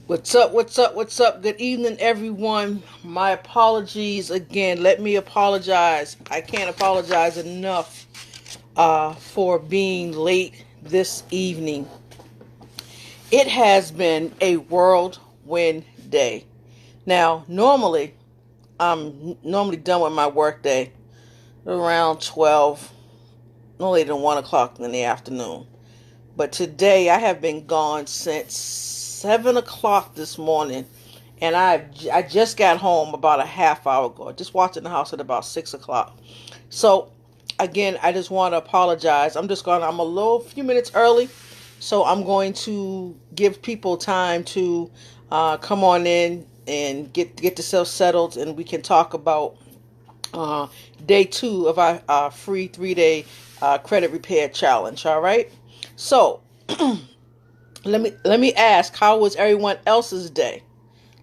What's up? What's up? What's up? Good evening, everyone. My apologies again. Let me apologize. I can't apologize enough for being late this evening. It has been a whirlwind day. Now, normally, I'm normally done with my work day around 12, no later than 1 o'clock in the afternoon. But today I have been gone since 7 o'clock this morning, and I just got home about a half hour ago. Just walked in the house at about 6 o'clock. So again, I just want to apologize. I'm a few minutes early, so I'm going to give people time to come on in and get themselves settled, and we can talk about day 2 of our free 3-day credit repair challenge. All right. So let me ask, how was everyone else's day?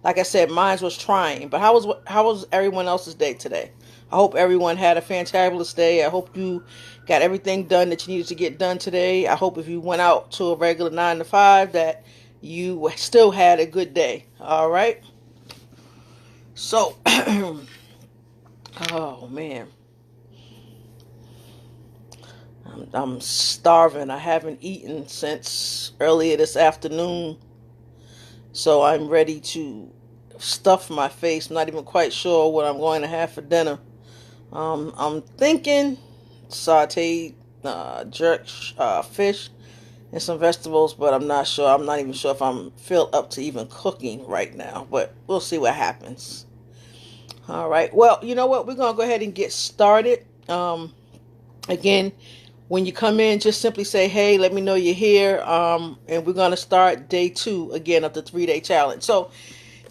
Like I said, mine was trying, but how was everyone else's day today? I hope everyone had a fantabulous day. I hope you got everything done that you needed to get done today. I hope if you went out to a regular 9 to 5 that you still had a good day. All right. So, oh man, I'm starving. I haven't eaten since earlier this afternoon. So I'm ready to stuff my face. I'm not even quite sure what I'm going to have for dinner. I'm thinking sauteed jerk fish and some vegetables, but I'm not sure. I'm not even sure if I'm filled up to even cooking right now, but we'll see what happens. All right. Well, you know what? We're going to go ahead and get started. Again, when you come in, just simply say, hey, let me know you're here. And we're going to start day 2 again of the 3-day challenge. So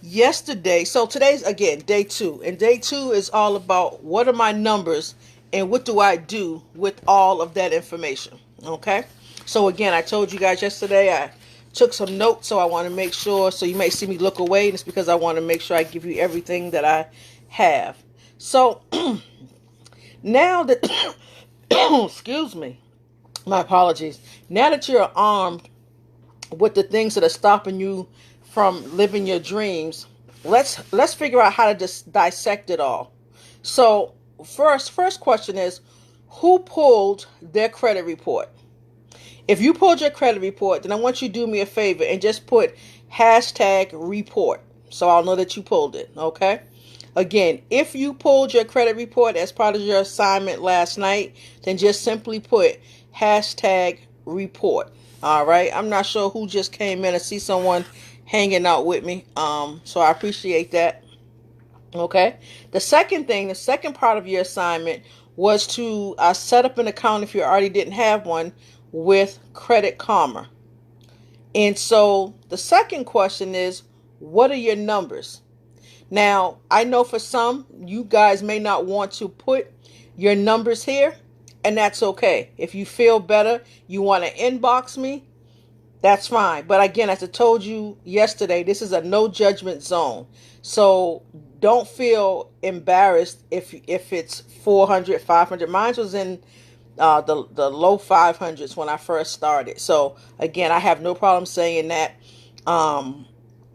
today's again, day 2. And day 2 is all about what are my numbers and what do I do with all of that information. Okay. So again, I told you guys yesterday, I took some notes. So I want to make sure, so you may see me look away. And it's because I want to make sure I give you everything that I have. So now that, excuse me, my apologies. Now that you're armed with the things that are stopping you from living your dreams, let's figure out how to just dissect it all. So first question is, who pulled their credit report? If you pulled your credit report, then I want you to do me a favor and just put #report so I'll know that you pulled it. Okay. Again, if you pulled your credit report as part of your assignment last night, then just simply put #report. All right. I'm not sure who just came in. I see someone hanging out with me. So I appreciate that. Okay. The second part of your assignment was to set up an account if you already didn't have one with Credit Karma. And so the second question is, what are your numbers? Now, I know for some, you guys may not want to put your numbers here, and that's okay. If you feel better, you want to inbox me, that's fine. But again, as I told you yesterday, this is a no judgment zone. So don't feel embarrassed if it's 400, 500. Mine was in the low 500s when I first started. So again, I have no problem saying that.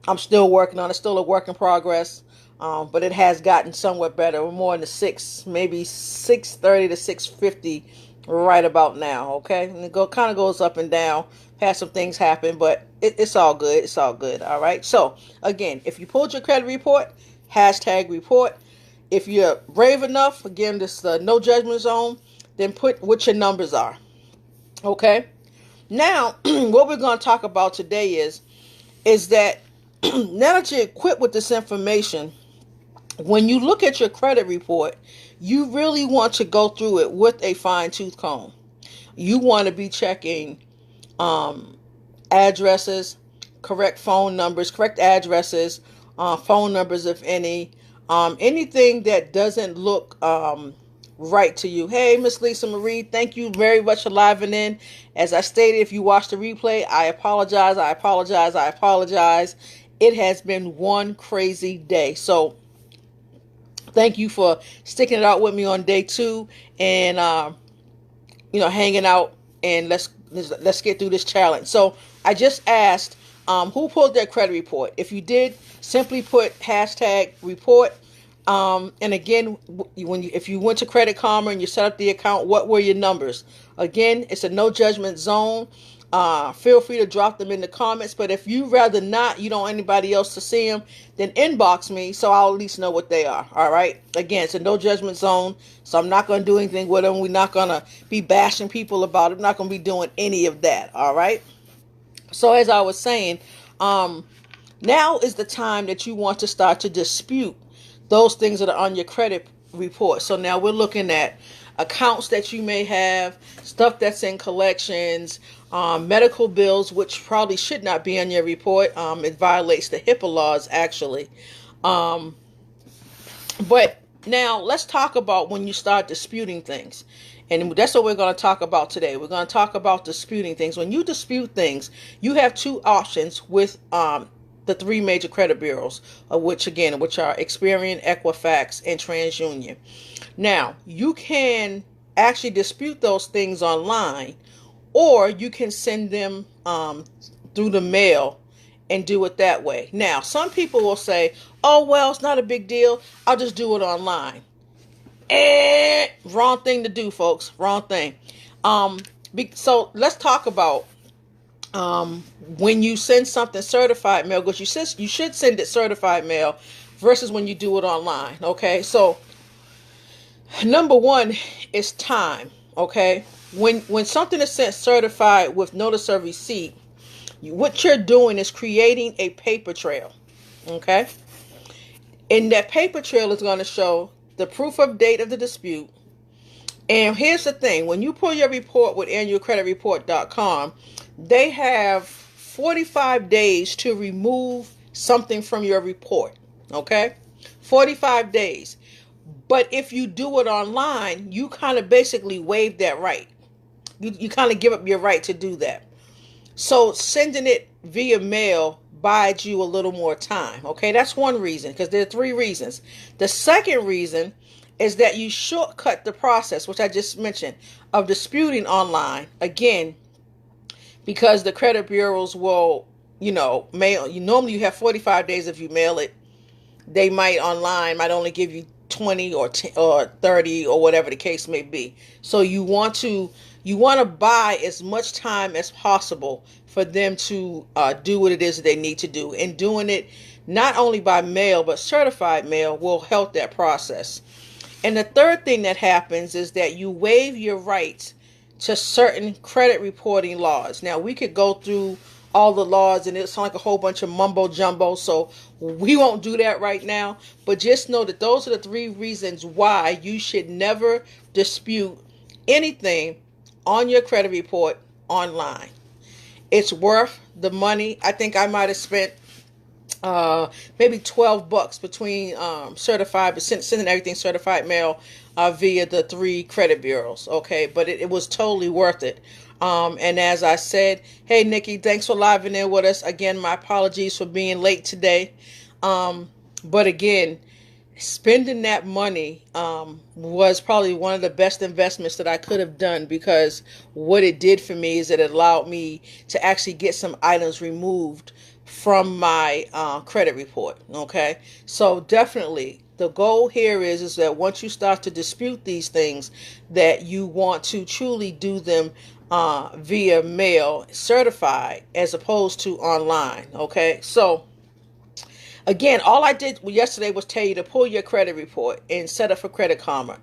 I'm still working on it. It's still a work in progress. But it has gotten somewhat better. We're more in the maybe 630 to 650 right about now. Okay. And it kind of goes up and down. Had some things happen, but it's all good. It's all good. All right. So again, if you pulled your credit report, #report. If you're brave enough, again, this no judgment zone, then put what your numbers are. Okay. Now, what we're going to talk about today is that now that you're equipped with this information, when you look at your credit report, you really want to go through it with a fine-tooth comb. You want to be checking addresses, correct phone numbers, correct addresses, phone numbers, if any, anything that doesn't look right to you. Hey, Miss Lisa Marie, thank you very much for living in. As I stated, if you watched the replay, I apologize. It has been one crazy day. So thank you for sticking it out with me on day 2 and hanging out, and let's get through this challenge. So I just asked Who pulled their credit report? If you did, simply put hashtag report. And again, if you went to Credit Karma and you set up the account, what were your numbers? Again, it's a no judgment zone. Feel free to drop them in the comments. But if you rather not, you don't want anybody else to see them, then inbox me so I'll at least know what they are. All right. Again, it's a no judgment zone, so I'm not going to do anything with them. We're not going to be bashing people about it. I'm not going to be doing any of that. All right. So as I was saying, now is the time that you want to start to dispute those things that are on your credit report. So now we're looking at accounts that you may have, stuff that's in collections, medical bills, which probably should not be on your report. It violates the HIPAA laws, actually. But now let's talk about when you start disputing things. And that's what we're going to talk about today. We're going to talk about disputing things. When you dispute things, you have two options with the three major credit bureaus, which are Experian, Equifax, and TransUnion. Now, you can actually dispute those things online, or you can send them through the mail and do it that way. Now, some people will say, oh, well, it's not a big deal. I'll just do it online. Wrong thing to do, folks. Wrong thing. So let's talk about when you send something certified mail, because you should send it certified mail versus when you do it online. Okay, so number one is time. Okay, when something is sent certified with notice of receipt, what you're doing is creating a paper trail. Okay, and that paper trail is going to show the proof of date of the dispute. And here's the thing: when you pull your report with annualcreditreport.com, they have 45 days to remove something from your report. Okay? 45 days. But if you do it online, you kind of basically waive that right. You kind of give up your right to do that. So sending it via mail buys you a little more time. Okay? That's one reason, because there are three reasons. The second reason is that you shortcut the process, which I just mentioned, of disputing online. Again, because the credit bureaus will, mail. Normally you have 45 days if you mail it. They might only give you 20 or 10 or 30 or whatever the case may be. So you want to buy as much time as possible for them to do what it is that they need to do. And doing it not only by mail, but certified mail will help that process. And the third thing that happens is that you waive your rights to certain credit reporting laws. Now, we could go through all the laws and it's like a whole bunch of mumbo jumbo, so we won't do that right now. But just know that those are the three reasons why you should never dispute anything on your credit report online. It's worth the money. I think I might have spent maybe $12 between sending everything certified mail via the three credit bureaus. Okay, but it was totally worth it. And as I said, hey Nikki, thanks for living in with us again. My apologies for being late today. But again, spending that money was probably one of the best investments that I could have done, because what it did for me is it allowed me to actually get some items removed from my credit report. Okay, so definitely the goal here is that once you start to dispute these things, that you want to truly do them via mail certified as opposed to online. Okay, so again, all I did yesterday was tell you to pull your credit report and set up for Credit Karma.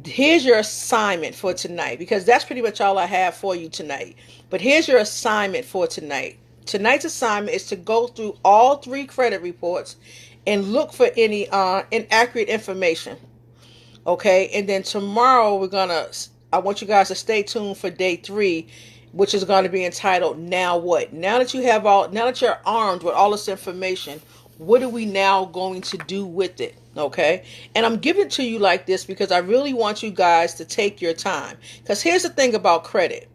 Here's your assignment for tonight, because that's pretty much all I have for you tonight. But here's your assignment for tonight. Tonight's assignment is to go through all three credit reports and look for any inaccurate information. Okay, and then tomorrow I want you guys to stay tuned for day 3, which is going to be entitled Now What? Now that you're armed with all this information, what are we now going to do with it? Okay, and I'm giving it to you like this because I really want you guys to take your time. Because here's the thing about credit.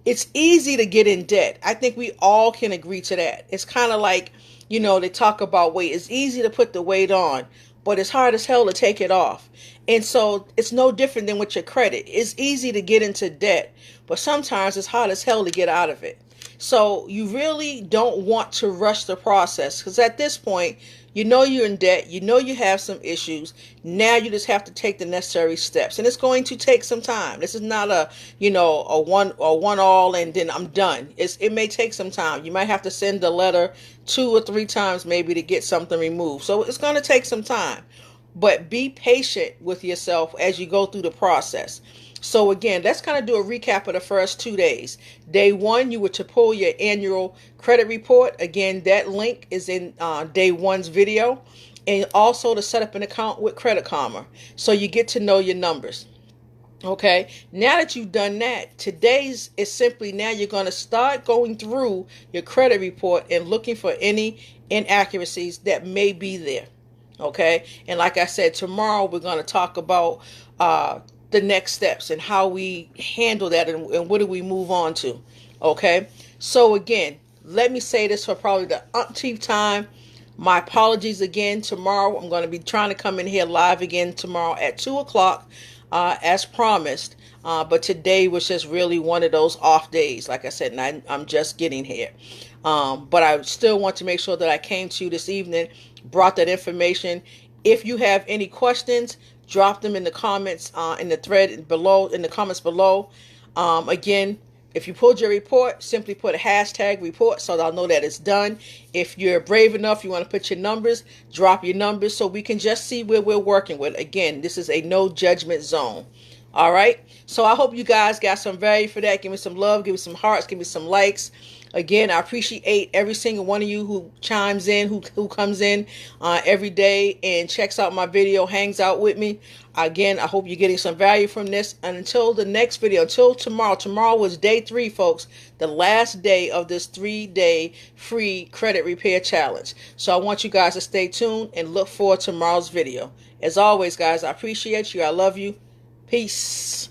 It's easy to get in debt. I think we all can agree to that. It's kind of like, they talk about weight. It's easy to put the weight on, but it's hard as hell to take it off. And so it's no different than with your credit. It's easy to get into debt, but sometimes it's hard as hell to get out of it. So you really don't want to rush the process, because at this point, you know you're in debt, you know you have some issues. Now you just have to take the necessary steps, and it's going to take some time. This is not a, a one all and then I'm done. It may take some time. You might have to send a letter 2 or 3 times maybe to get something removed. So it's going to take some time. But be patient with yourself as you go through the process. So again, let's kind of do a recap of the first 2 days. Day one, you were to pull your annual credit report. Again, that link is in day one's video. And also to set up an account with Credit Karma, so you get to know your numbers. Okay, now that you've done that, today's is simply now you're going to start going through your credit report and looking for any inaccuracies that may be there. Okay, and like I said, tomorrow we're going to talk about the next steps and how we handle that, and what do we move on to. Okay, so again, let me say this for probably the umpteenth time. My apologies again. Tomorrow I'm going to be trying to come in here live again tomorrow at 2 o'clock as promised. But today was just really one of those off days. Like I said, and I'm just getting here. But I still want to make sure that I came to you this evening, brought that information. If you have any questions, drop them in the comments, in the thread below, in the comments below. Again, if you pulled your report, simply put a hashtag report so that I'll know that it's done. If you're brave enough, you want to put your numbers, drop your numbers so we can just see where we're working with. Again, this is a no judgment zone. All right. So I hope you guys got some value for that. Give me some love. Give me some hearts. Give me some likes. Again, I appreciate every single one of you who chimes in, who comes in every day and checks out my video, hangs out with me. Again, I hope you're getting some value from this. And until the next video, until tomorrow. Tomorrow was day 3, folks. The last day of this 3-day free credit repair challenge. So I want you guys to stay tuned and look forward to tomorrow's video. As always, guys, I appreciate you. I love you. Peace.